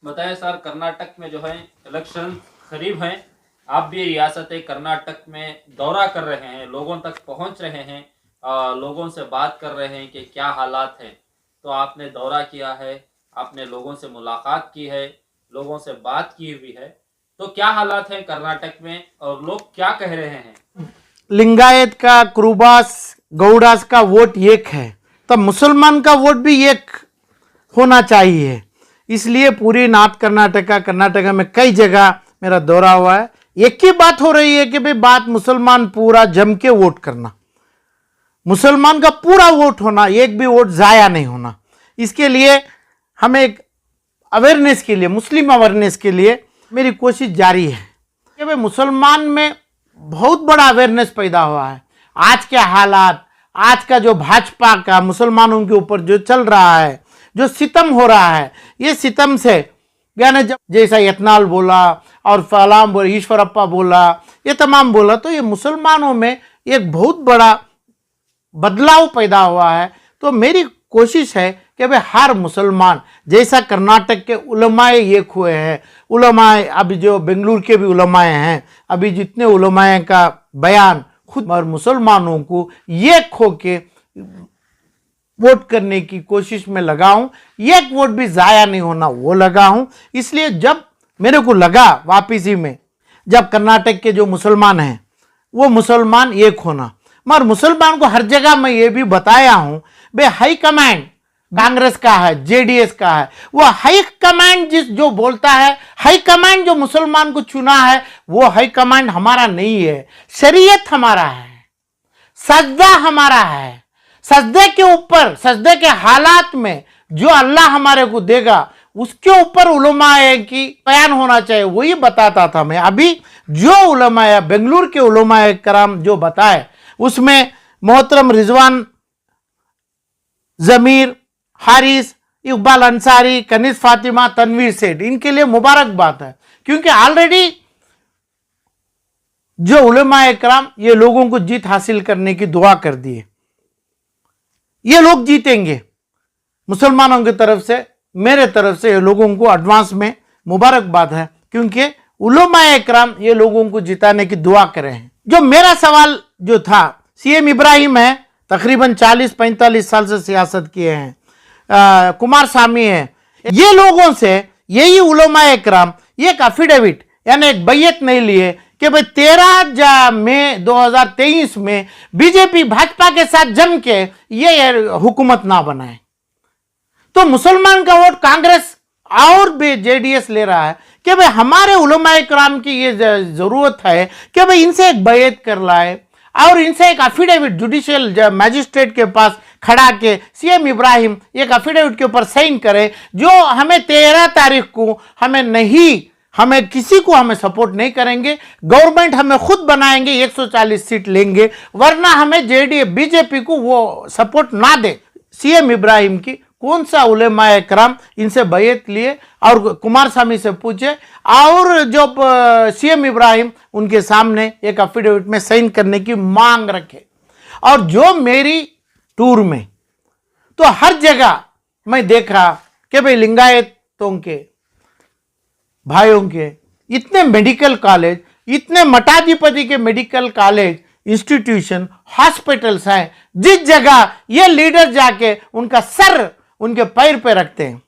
बताएं सर, कर्नाटक में जो है इलेक्शन करीब हैं। आप भी रियासत कर्नाटक में दौरा कर रहे हैं, लोगों तक पहुंच रहे हैं, लोगों से बात कर रहे हैं कि क्या हालात हैं। तो आपने दौरा किया है, आपने लोगों से मुलाकात की है, लोगों से बात की हुई है। तो क्या हालात हैं कर्नाटक में और लोग क्या कह रहे हैं? लिंगायत का, क्रूबास, गौड़ास का वोट एक है, तब मुसलमान का वोट भी एक होना चाहिए। इसलिए पूरी नॉर्थ कर्नाटका में कई जगह मेरा दौरा हुआ है। एक ही बात हो रही है कि भाई बात मुसलमान पूरा जम के वोट करना, मुसलमान का पूरा वोट होना, एक भी वोट जाया नहीं होना। इसके लिए हमें एक अवेयरनेस के लिए, मुस्लिम अवेयरनेस के लिए मेरी कोशिश जारी है कि भाई मुसलमान में बहुत बड़ा अवेयरनेस पैदा हुआ है। आज के हालात, आज का जो भाजपा का मुसलमानों के ऊपर जो चल रहा है, जो सितम हो रहा है, ये सितम से यानी जब जैसा यत्नाल बोला और फलाम बोला, ईश्वरप्पा बोला, ये तमाम बोला, तो ये मुसलमानों में एक बहुत बड़ा बदलाव पैदा हुआ है। तो मेरी कोशिश है कि भाई हर मुसलमान, जैसा कर्नाटक के उलमाए एक हुए हैं, उलमाए अभी जो बेंगलुरु के भी उलमाए हैं, अभी जितने उलमाए का बयान खुद और मुसलमानों को एक होके वोट करने की कोशिश में लगा हूं। एक वोट भी जाया नहीं होना वो लगा हूं। इसलिए जब मेरे को लगा वापिसी में, जब कर्नाटक के जो मुसलमान हैं वो मुसलमान एक होना, मगर मुसलमान को हर जगह मैं ये भी बताया हूं, बे हाई कमांड कांग्रेस का है, जेडीएस का है, वो हाई कमांड जो बोलता है, हाई कमांड जो मुसलमान को चुना है, वो हाई कमांड हमारा नहीं है। शरीयत हमारा है, सजदा हमारा है। सजदे के ऊपर, सजदे के हालात में जो अल्लाह हमारे को देगा उसके ऊपर उलमाए की बयान होना चाहिए, वही बताता था मैं। अभी जो उलमाए बेंगलुरु के उलमाए कराम जो बताए, उसमें मोहतरम रिजवान, जमीर, हारिस, इकबाल अंसारी, कनीज फातिमा, तनवीर सेठ, इनके लिए मुबारकबाद है, क्योंकि ऑलरेडी जो उलमाए कराम ये लोगों को जीत हासिल करने की दुआ कर दी है। ये लोग जीतेंगे मुसलमानों की तरफ से, मेरे तरफ से ये लोगों को एडवांस में मुबारकबाद है, क्योंकि उलमाए इकराम ये लोगों को जिताने की दुआ कर रहे हैं। जो मेरा सवाल जो था, सीएम इब्राहिम है, तकरीबन 40-45 साल से सियासत किए हैं, कुमारस्वामी है, ये लोगों से यही उलमाए इकराम एक एफिडेविट यानी एक बैयत नहीं लिए कि भाई 13 मई 2023 में बीजेपी भाजपा के साथ जम के ये हुकूमत ना बनाए। तो मुसलमान का वोट कांग्रेस और भी जेडीएस ले रहा है कि भाई हमारे उलमाए कराम की ये जरूरत है कि भाई इनसे एक बैयत कर लाए और इनसे एक एफिडेविट जुडिशियल मैजिस्ट्रेट के पास खड़ा के सीएम इब्राहिम एक एफिडेविट के ऊपर साइन करे, जो हमें 13 तारीख को हमें किसी को हमें सपोर्ट नहीं करेंगे, गवर्नमेंट हमें खुद बनाएंगे, 140 सीट लेंगे, वरना हमें जेडीएस बीजेपी को वो सपोर्ट ना दे। सीएम इब्राहिम की कौन सा उलेमाए कराम इनसे बैयत लिए और कुमारस्वामी से पूछे, और जो सीएम इब्राहिम उनके सामने एक एफिडेविट में साइन करने की मांग रखे। और जो मेरी टूर में तो हर जगह मैं देखा कि भाई लिंगायतों के भाइयों के इतने मेडिकल कॉलेज, इतने मठाधिपति के मेडिकल कॉलेज, इंस्टीट्यूशन, हॉस्पिटल्स हैं, जिस जगह ये लीडर जाके उनका सर उनके पैर पे रखते हैं,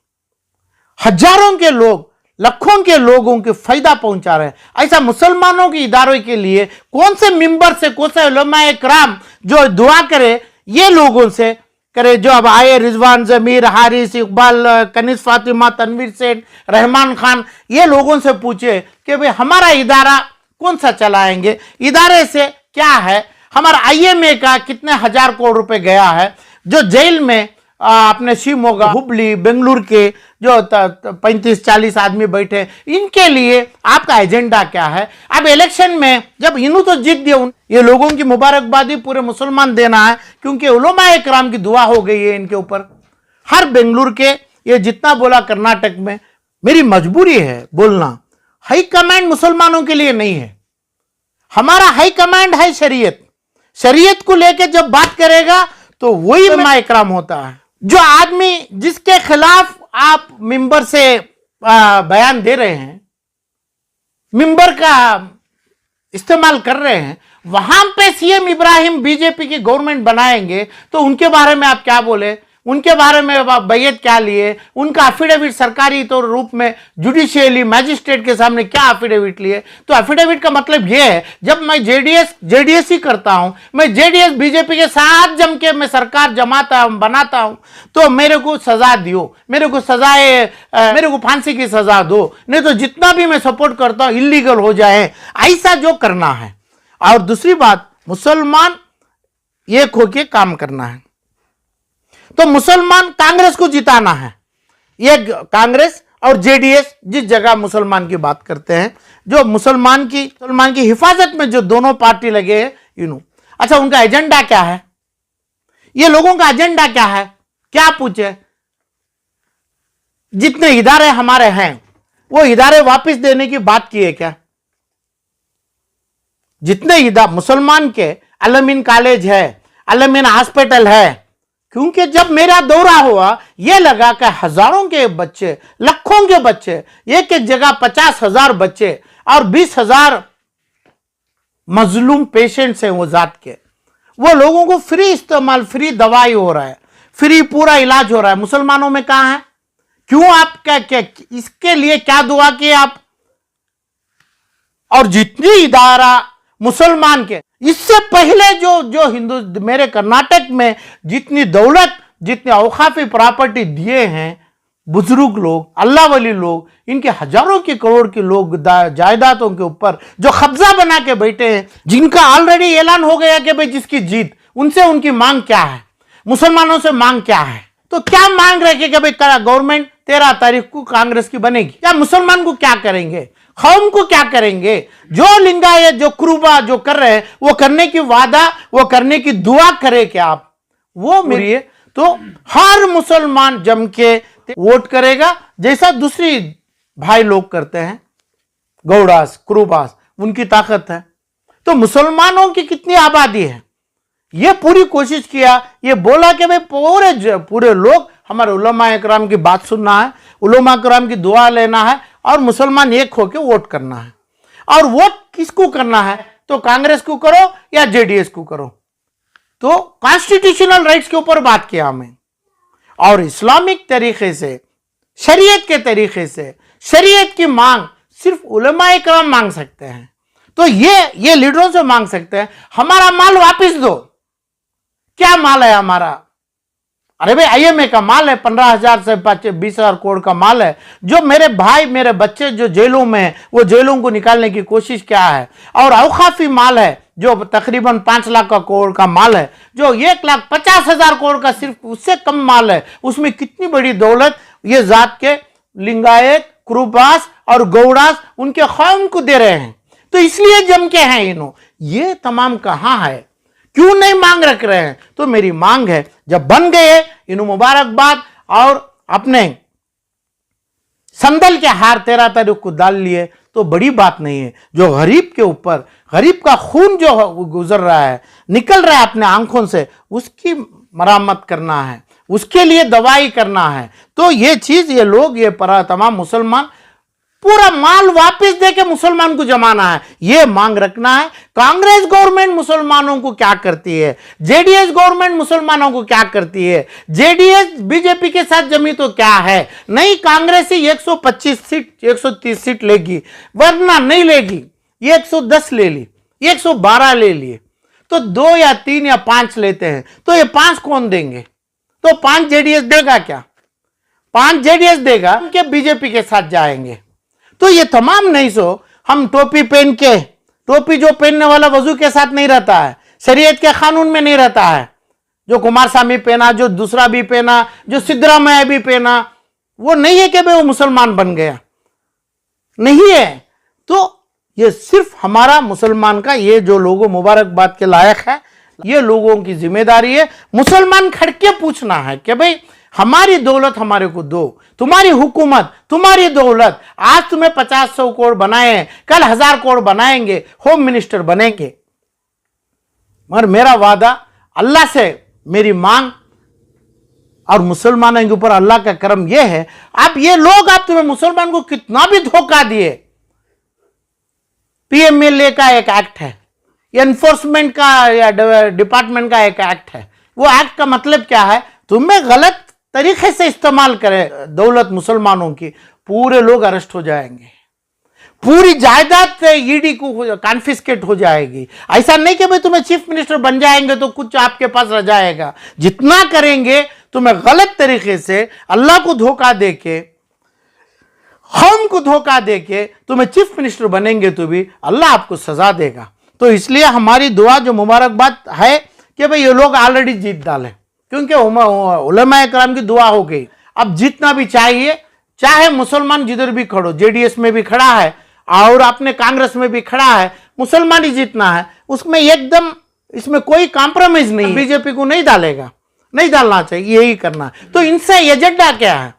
हजारों के लोग, लाखों के लोगों के फायदा पहुंचा रहे हैं। ऐसा मुसलमानों के इदारों के लिए कौन से मिंबर से, कौन से उलमाए कराम जो दुआ करे, ये लोगों से करे जो अब आए, रिजवान, जमीर, हारिस, इकबाल, कनीज फातिमा, तनवीर सेठ, रहमान खान, ये लोगों से पूछे कि भाई हमारा इदारा कौन सा चलाएंगे, इदारे से क्या है, हमारा आईएमए का कितने हजार करोड़ रुपए गया है, जो जेल में अपने शिवमोगा, हुबली, बेंगलुरु के जो 35-40 आदमी बैठे, इनके लिए आपका एजेंडा क्या है। अब इलेक्शन में जब इन्हों तो जीत दिया, ये लोगों की मुबारकबादी पूरे मुसलमान देना है, क्योंकि उलमाए कराम की दुआ हो गई है इनके ऊपर। हर बेंगलुरु के ये जितना बोला, कर्नाटक में मेरी मजबूरी है बोलना, हाई कमांड मुसलमानों के लिए नहीं है, हमारा हाई कमांड है शरीयत। शरीयत को लेकर जब बात करेगा तो वही उलमाए कराम होता है। जो आदमी जिसके खिलाफ आप मिंबर से बयान दे रहे हैं, मिंबर का इस्तेमाल कर रहे हैं, वहां पे सीएम इब्राहिम बीजेपी की गवर्नमेंट बनाएंगे तो उनके बारे में आप क्या बोले, उनके बारे में आप बैयत क्या लिए, उनका एफिडेविट सरकारी तौर रूप में जुडिशियली मैजिस्ट्रेट के सामने क्या एफिडेविट लिए। तो एफिडेविट का मतलब यह है, जब मैं जेडीएस ही करता हूं, मैं जेडीएस बीजेपी के साथ जम के मैं सरकार बनाता हूं, तो मेरे को सजा दियो, मेरे को फांसी की सजा दो, नहीं तो जितना भी मैं सपोर्ट करता हूं इलीगल हो जाए, ऐसा जो करना है। और दूसरी बात, मुसलमान एक होके काम करना है, तो मुसलमान कांग्रेस को जिताना है। ये कांग्रेस और जेडीएस जिस जगह मुसलमान की बात करते हैं, जो मुसलमान की हिफाजत में जो दोनों पार्टी लगे हैं, अच्छा उनका एजेंडा क्या है, ये लोगों का एजेंडा क्या है, क्या पूछे। जितने इदारे हमारे हैं वो इदारे वापस देने की बात की है क्या? जितने मुसलमान के अलमीन कॉलेज है, अलमीन हॉस्पिटल है, क्योंकि जब मेरा दौरा हुआ यह लगा कि हजारों के बच्चे, लाखों के बच्चे, एक एक जगह 50,000 बच्चे और 20,000 मजलूम पेशेंट्स हैं वो जात के, वो लोगों को फ्री इस्तेमाल, फ्री दवाई हो रहा है, फ्री पूरा इलाज हो रहा है। मुसलमानों में कहां है? क्यों आप क्या इसके लिए क्या दुआ किए आप? और जितनी इदारा मुसलमान के, इससे पहले जो हिंदू, मेरे कर्नाटक में जितनी दौलत, जितने औकाफी प्रॉपर्टी दिए हैं बुजुर्ग लोग, अल्लाह वली लोग, इनके हजारों की करोड़ के लोग जायदादों के ऊपर जो कब्जा बना के बैठे हैं, जिनका ऑलरेडी ऐलान हो गया कि भाई जिसकी जीत, उनसे उनकी मांग क्या है, मुसलमानों से मांग क्या है। तो क्या मांग रहे कि भाई गवर्नमेंट 13 तारीख को कांग्रेस की बनेगी, क्या मुसलमान को क्या करेंगे, कौम को क्या करेंगे? जो लिंगायत, जो कुरुबा जो कर रहे हैं, वो करने की वादा, वो करने की दुआ करे क्या आप? वो मेरी, तो हर मुसलमान जम के वोट करेगा, जैसा दूसरी भाई लोग करते हैं, गौड़ास, कुरुबास, उनकी ताकत है। तो मुसलमानों की कितनी आबादी है, ये पूरी कोशिश किया, ये बोला कि भाई पूरे लोग हमारे उलमा इकराम की बात सुनना है, उलमा इकराम की दुआ लेना है और मुसलमान एक होकर वोट करना है। और वोट किसको करना है? तो कांग्रेस को करो या जेडीएस को करो। तो कॉन्स्टिट्यूशनल राइट्स के ऊपर बात किया हमें, और इस्लामिक तरीके से, शरीयत के तरीके से, शरीयत की मांग सिर्फ उलमा इकराम मांग सकते हैं। तो ये लीडरों से मांग सकते हैं, हमारा माल वापस दो। क्या माल है हमारा? अरे भाई आईएमए का माल है, 15,000 से 20,000 करोड़ का माल है, जो मेरे भाई, मेरे बच्चे जो जेलों में हैं, वो जेलों को निकालने की कोशिश क्या है। और औकाफी माल है जो तकरीबन 5 लाख का करोड़ का माल है, जो 1,50,000 करोड़ का सिर्फ उससे कम माल है। उसमें कितनी बड़ी दौलत ये जात के लिंगायत, कुरुबास और गौड़ास उनके कौम को दे रहे हैं। तो इसलिए जम के हैं ये तमाम कहां है, क्यों नहीं मांग रख रहे हैं? तो मेरी मांग है, जब बन गए इन्हों मुबारकबाद, और अपने संदल के हार 13 तारीख को डाल लिए तो बड़ी बात नहीं है। जो गरीब के ऊपर, गरीब का खून जो गुजर रहा है, निकल रहा है अपने आंखों से, उसकी मरम्मत करना है, उसके लिए दवाई करना है। तो ये चीज, ये लोग, ये तमाम मुसलमान पूरा माल वापस देके मुसलमान को जमाना है, ये मांग रखना है। कांग्रेस गवर्नमेंट मुसलमानों को क्या करती है, जेडीएस गवर्नमेंट मुसलमानों को क्या करती है? जेडीएस बीजेपी के साथ जमी तो क्या है? नहीं, कांग्रेस ही 125 सीट, 130 सीट लेगी, वरना नहीं लेगी। 110 ले ली, 112 ले लिए, तो 2 या 3 या 5 लेते हैं, तो ये 5 कौन देंगे? तो 5 जेडीएस देगा क्या? 5 जेडीएस देगा कि बीजेपी के साथ जाएंगे? तो ये तमाम नहीं सो हम टोपी पहन के, टोपी जो पहनने वाला वजू के साथ नहीं रहता है, शरीयत के कानून में नहीं रहता है, जो कुमार स्वामी पहना, जो दूसरा भी पहना, जो सिद्धरामैया भी पहना, वो नहीं है कि भाई वो मुसलमान बन गया, नहीं है। तो ये सिर्फ हमारा मुसलमान का, ये जो लोगों मुबारकबाद के लायक है, ये लोगों की जिम्मेदारी है। मुसलमान खड़के पूछना है कि भाई हमारी दौलत हमारे को दो, तुम्हारी हुकूमत, तुम्हारी दौलत, आज तुम्हें 50-100 करोड़ बनाए हैं, कल 1000 करोड़ बनाएंगे, होम मिनिस्टर बनेंगे। मगर मेरा वादा अल्लाह से, मेरी मांग और मुसलमानों के ऊपर अल्लाह का करम यह है, आप ये लोग आप तुम्हें मुसलमान को कितना भी धोखा दिए, पीएमएलए का एक एक्ट है, एनफोर्समेंट का या डिपार्टमेंट का एक एक्ट है। वो एक्ट का मतलब क्या है, तुम्हें गलत तरीके से इस्तेमाल करे दौलत मुसलमानों की, पूरे लोग अरेस्ट हो जाएंगे, पूरी जायदाद ईडी को कॉन्फिस्केट हो जाएगी। ऐसा नहीं कि भाई तुम्हें चीफ मिनिस्टर बन जाएंगे तो कुछ आपके पास रह जाएगा। जितना करेंगे तुम्हें गलत तरीके से, अल्लाह को धोखा देके, कौम को धोखा देके तुम्हें चीफ मिनिस्टर बनेंगे तो भी अल्लाह आपको सजा देगा। तो इसलिए हमारी दुआ जो मुबारकबाद है कि भाई ये लोग ऑलरेडी जीत डाले, क्योंकि उलमा कराम की दुआ हो गई। अब जीतना भी चाहिए, चाहे मुसलमान जिधर भी खड़ो, जेडीएस में भी खड़ा है और अपने कांग्रेस में भी खड़ा है, मुसलमान ही जीतना है, उसमें एकदम इसमें कोई कॉम्प्रोमाइज नहीं। बीजेपी को नहीं डालेगा, नहीं डालना चाहिए, यही करना है। तो इनसे एजेंडा क्या है,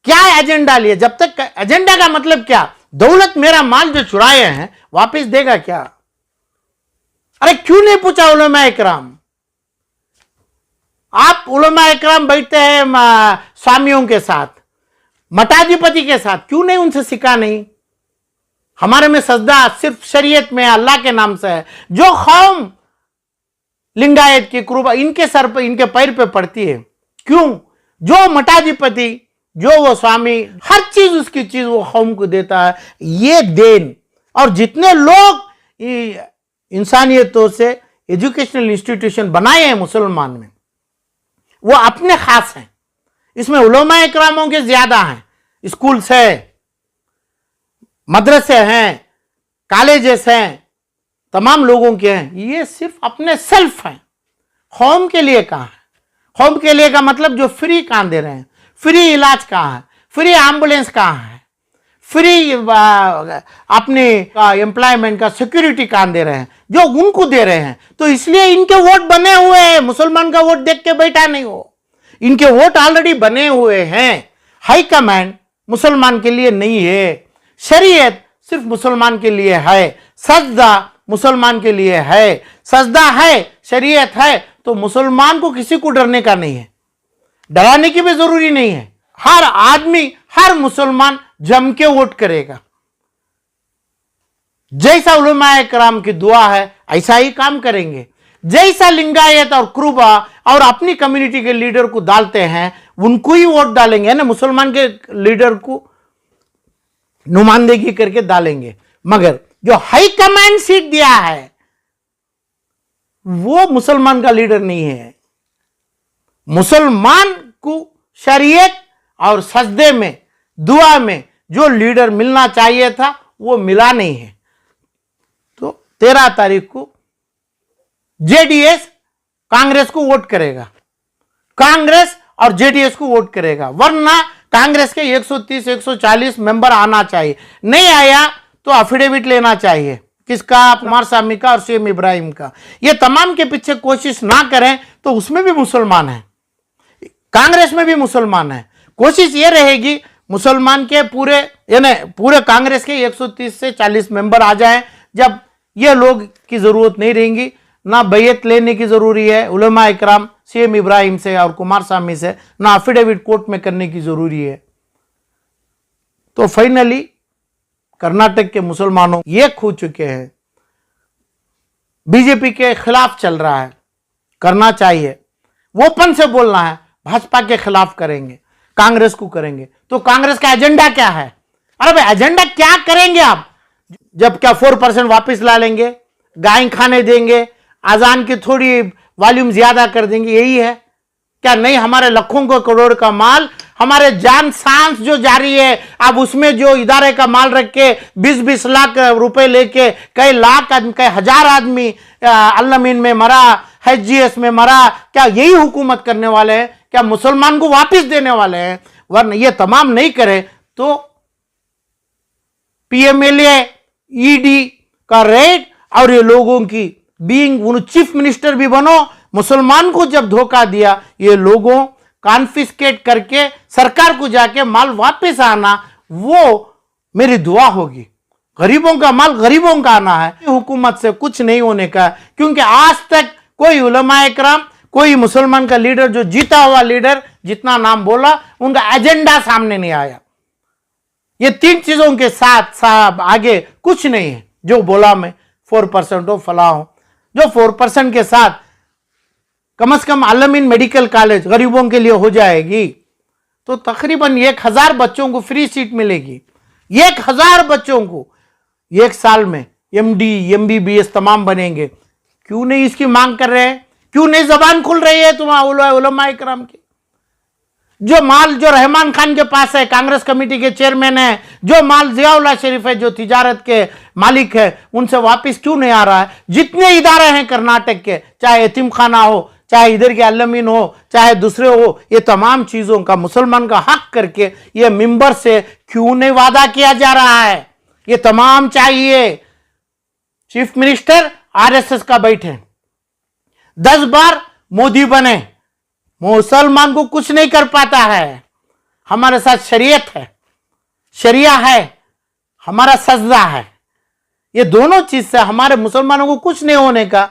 क्या एजेंडा लिए? जब तक एजेंडा का मतलब क्या, दौलत मेरा माल जो चुराए हैं वापस देगा क्या? अरे क्यों नहीं पूछा उलमा इकराम? आप उलमा इकराम बैठते हैं स्वामियों के साथ, मठाधिपति के साथ, क्यों नहीं उनसे सीखा? नहीं, हमारे में सजदा सिर्फ शरीयत में अल्लाह के नाम से है। जो कौम लिंगायत की कुर्बा इनके सर पे, इनके पैर पे पड़ती है, क्यों? जो मठाधिपति, जो वो स्वामी, हर चीज उसकी चीज वो कौम को देता है, ये देन। और जितने लोग इंसानियतों से एजुकेशनल इंस्टीट्यूशन बनाए हैं मुसलमान में, वो अपने खास हैं। इसमें उलमा इकरामों के ज्यादा हैं, स्कूल से, मदरसे हैं, कॉलेजेस हैं, तमाम लोगों के हैं। ये सिर्फ अपने सेल्फ हैं, कौम के लिए कहाँ है? कौम के लिए का मतलब जो फ्री कहाँ दे रहे हैं, फ्री इलाज कहाँ है, फ्री एम्बुलेंस कहाँ है, फ्री अपने एम्प्लॉयमेंट का सिक्योरिटी कहाँ दे रहे हैं, जो उनको दे रहे हैं। तो इसलिए इनके वोट बने हुए हैं, मुसलमान का वोट देख के बैठा नहीं हो, इनके वोट ऑलरेडी बने हुए हैं। हाई कमांड मुसलमान के लिए नहीं है, शरीयत सिर्फ मुसलमान के लिए है, सजदा मुसलमान के लिए है। सजदा है, शरीयत है, तो मुसलमान को किसी को डरने का नहीं है, डराने की भी जरूरी नहीं है। हर आदमी, हर मुसलमान जम के वोट करेगा। जैसा उलमा कराम की दुआ है ऐसा ही काम करेंगे। जैसा लिंगायत और क्रूबा और अपनी कम्युनिटी के लीडर को डालते हैं, उनको ही वोट डालेंगे ना, मुसलमान के लीडर को नुमाइंदगी करके डालेंगे। मगर जो हाई कमांड सीट दिया है वो मुसलमान का लीडर नहीं है। मुसलमान को शरीयत और सजदे में, दुआ में जो लीडर मिलना चाहिए था वो मिला नहीं है। तो 13 तारीख को जेडीएस कांग्रेस को वोट करेगा, कांग्रेस और जेडीएस को वोट करेगा, वरना कांग्रेस के 130-140 मेंबर आना चाहिए। नहीं आया तो अफिडेविट लेना चाहिए, किसका? कुमार स्वामी का और सीएम इब्राहिम का। ये तमाम के पीछे कोशिश ना करें तो उसमें भी मुसलमान है, कांग्रेस में भी मुसलमान है। कोशिश ये रहेगी मुसलमान के पूरे, यानी पूरे कांग्रेस के 130 से 40 मेंबर आ जाएं। जब ये लोग की जरूरत नहीं रहेंगी, ना बैयत लेने की जरूरी है उलमा इकराम सीएम इब्राहिम से और कुमार स्वामी से, ना अफिडेविट कोर्ट में करने की जरूरी है। तो फाइनली कर्नाटक के मुसलमानों ये खो चुके हैं, बीजेपी के खिलाफ चल रहा है। करना चाहिए, ओपन से बोलना है, भाजपा के खिलाफ करेंगे, कांग्रेस को करेंगे। तो कांग्रेस का एजेंडा क्या है? अरे भाई एजेंडा क्या करेंगे आप? जब क्या 4% वापस ला लेंगे, गाय खाने देंगे, अजान की थोड़ी वॉल्यूम ज्यादा कर देंगे, यही है क्या? नहीं, हमारे लाखों करोड़ का माल, हमारे जान सांस जो जारी है, अब उसमें जो इदारे का माल रख के 20-20 लाख रुपए लेके कई लाख आदमी, कई हजार आदमी अल्लामीन में मरा, HGS में मरा, क्या यही हुकूमत करने वाले हैं? क्या मुसलमान को वापस देने वाले हैं? वरना ये तमाम नहीं करे तो पीएमएलए, ईडी का रेड और ये लोगों की बीइंग चीफ मिनिस्टर भी बनो, मुसलमान को जब धोखा दिया, ये लोगों कॉन्फिस्केट करके सरकार को जाके माल वापस आना, वो मेरी दुआ होगी। गरीबों का माल गरीबों का आना है, हुकूमत से कुछ नहीं होने का। क्योंकि आज तक कोई उलमा इकराम, कोई मुसलमान का लीडर जो जीता हुआ लीडर जितना नाम बोला उनका एजेंडा सामने नहीं आया। ये 3 चीजों के साथ साहब आगे कुछ नहीं है। जो बोला मैं 4% हो फला हो, जो 4% के साथ कम से कम आलमीन मेडिकल कॉलेज गरीबों के लिए हो जाएगी तो तकरीबन 1000 बच्चों को फ्री सीट मिलेगी। 1000 बच्चों को 1 साल में MD MBBS तमाम बनेंगे। क्यों नहीं इसकी मांग कर रहे हैं? क्यों नहीं जबान खुल रही है तुम्हारा उलमा इकराम की? जो माल जो रहमान खान के पास है, कांग्रेस कमेटी के चेयरमैन है, जो माल जियाउल्लाह शरीफ है जो तिजारत के मालिक है, उनसे वापस क्यों नहीं आ रहा है? जितने इदारे हैं कर्नाटक के, चाहे यतीम खाना हो, चाहे इधर के अल्लमीन हो, चाहे दूसरे हो, ये तमाम चीजों का मुसलमान का हक करके ये मिंबर से क्यों नहीं वादा किया जा रहा है? ये तमाम चाहिए। चीफ मिनिस्टर RSS का बैठे, 10 बार मोदी बने, मुसलमान को कुछ नहीं कर पाता है। हमारे साथ शरीयत है, शरिया है, हमारा सजदा है। ये दोनों चीज से हमारे मुसलमानों को कुछ नहीं होने का।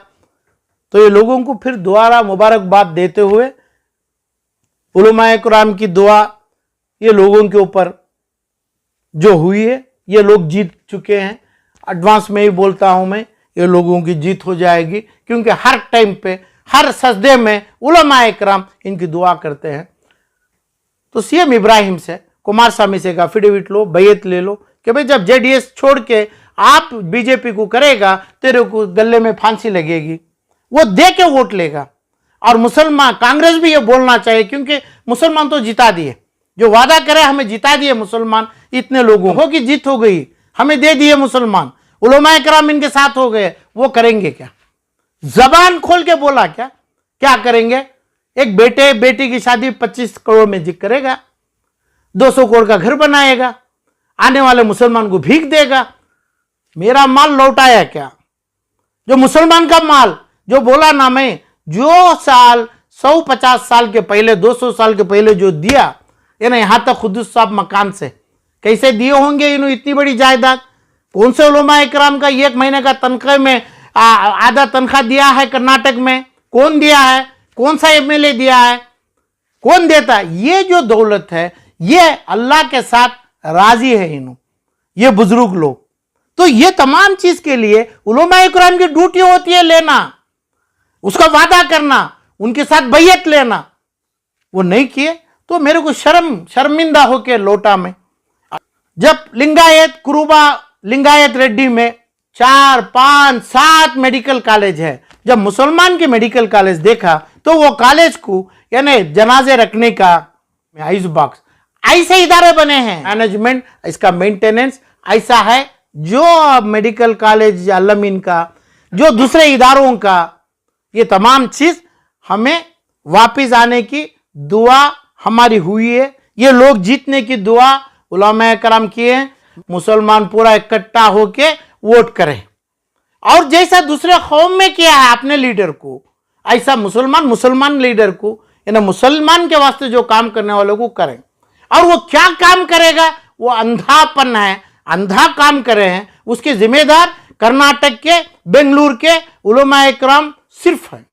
तो ये लोगों को फिर दोबारा मुबारकबाद देते हुए उलमाए कुरान की दुआ ये लोगों के ऊपर जो हुई है, ये लोग जीत चुके हैं। एडवांस में ही बोलता हूं मैं, ये लोगों की जीत हो जाएगी, क्योंकि हर टाइम पे हर सजदे में उलमाए किराम इनकी दुआ करते हैं। तो CM इब्राहिम से, कुमार स्वामी से का एफिडेविट लो, बैयत ले लो कि भाई जब JDS छोड़ के आप BJP को करेगा तेरे को गले में फांसी लगेगी। वो दे के वोट लेगा। और मुसलमान कांग्रेस भी ये बोलना चाहिए, क्योंकि मुसलमान तो जिता दिए, जो वादा करे हमें जिता दिए मुसलमान, इतने लोगों को की जीत हो गई, हमें दे दिए मुसलमान, उलमाए किराम इनके साथ हो गए, वो करेंगे क्या? जबान खोल के बोला क्या करेंगे? एक बेटे बेटी की शादी 25 करोड़ में जिक करेगा, 200 करोड़ का घर बनाएगा, आने वाले मुसलमान को भीख देगा। मेरा माल लौटाया क्या? जो मुसलमान का माल जो बोला ना मैं, जो साल 150 साल के पहले 200 साल के पहले जो दिया, ये ना यहां तक खुद साहब मकान से कैसे दिए होंगे इन्होंने इतनी बड़ी जायदाद? कौन से उलमाए किराम का 1 महीने का तनख्वाह में आधा तनख्वाह दिया है कर्नाटक में? कौन दिया है? कौन सा MLA दिया है? कौन देता है? ये जो दौलत है ये अल्लाह के साथ राजी है ये बुजुर्ग लोग। तो ये तमाम चीज के लिए उलमाए किराम की ड्यूटी होती है लेना, उसका वादा करना, उनके साथ बैयत लेना। वो नहीं किए तो मेरे को शर्मिंदा होके लौटा मैं। जब लिंगायत कुरुबा लिंगायत रेड्डी में 4, 5, 7 मेडिकल कॉलेज है, जब मुसलमान के मेडिकल कॉलेज देखा तो वो कॉलेज को यानी जनाजे रखने का आइस बॉक्स ऐसे इदारे बने हैं, मैनेजमेंट इसका मेंटेनेंस ऐसा है। जो मेडिकल कॉलेज अल्लमीन का, जो दूसरे इदारों का, ये तमाम चीज हमें वापिस आने की दुआ हमारी हुई है। ये लोग जीतने की दुआ उलमाए किराम किए हैं। मुसलमान पूरा इकट्ठा होके वोट करें, और जैसा दूसरे कौम में किया है अपने लीडर को, ऐसा मुसलमान लीडर को यानी मुसलमान के वास्ते जो काम करने वालों को करें। और वो क्या काम करेगा? वो अंधापन है, अंधा काम करे हैं, उसके जिम्मेदार कर्नाटक के, बेंगलुरु के उलमाए किराम सिर्फ है।